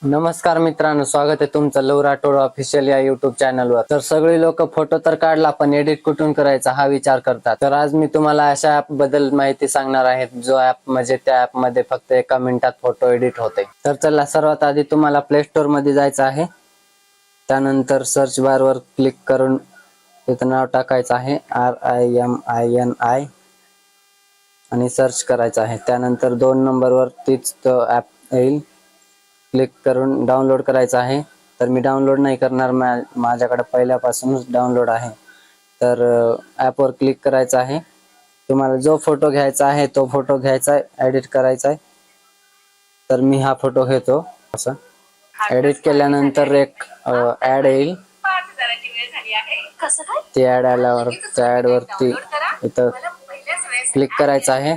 नमस्कार मित्रांनो, स्वागत आहे तुमचं लव राठोड ऑफिशियल या युट्यूब चॅनलवर। तर सगळी लोक फोटो तर काढला पण एडिट कुठून करायचा हा विचार करतात। तर आज मी तुम्हाला अशा ऍप बद्दल माहिती सांगणार आहे जो ऍप म्हणजे त्या ऍप मध्ये फक्त 1 मिनिटात फोटो एडिट होते। तर चला, सर्वात आधी तुम्हाला प्ले स्टोर मध्ये जायचं आहे। त्यानंतर सर्च बार वर क्लिक करून तिथं नाव टाकायचं आहे RIMINI आणि सर्च करायचं आहे। त्यानंतर 2 नंबरवर तीच तो ऍप येईल, क्लिक करून डाउनलोड करायचं आहे। तर मी डाउनलोड नाही करणार, माझ्याकडे पहिल्यापासूनच डाउनलोड आहे। तर ऍप वर क्लिक करायचं आहे। तुम्हाला जो फोटो घ्यायचा आहे तो फोटो घ्यायचा आहे, एडिट करायचा आहे। तर मी हा फोटो घेतो। असं एडिट केल्यानंतर एक ऍड येईल। ती ऍड आल्यावर त्या ऍड वरती इथं क्लिक करायचं आहे।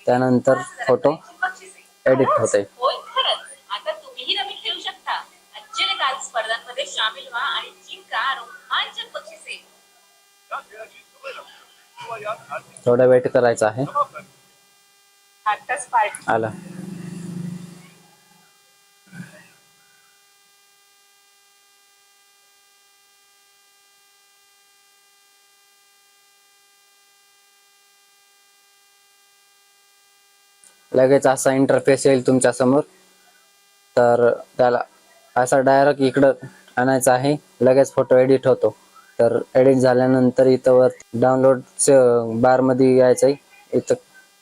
त्यानंतर फोटो एडिट होते। स्पर्धांमध्ये सामील व्हा आणि जिंका रोमांचक बक्षिसे। थोडा वेट करायचा आहे। आला। लगेच असा इंटरफेस येईल तुमच्या समोर। तर त्याला असा डायरेक्ट इकडं आणायचं आहे, लगेच फोटो एडिट होतो। तर एडिट झाल्यानंतर इथं वर डाउनलोड बार मध्ये यायचंय, इथं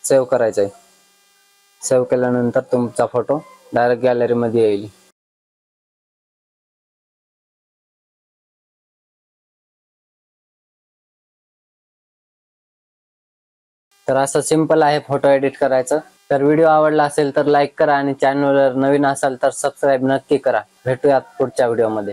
सेव्ह करायचंय। सेव्ह केल्यानंतर तुमचा फोटो डायरेक्ट गॅलरी मध्ये येईल। तर असं सिंपल आहे फोटो एडिट करायचं। तर व्हिडिओ आवडला असेल तर लाईक करा आणि चॅनलवर नवीन असाल तर सबस्क्राईब नक्की करा। भेटूयात पुढच्या व्हिडिओमध्ये।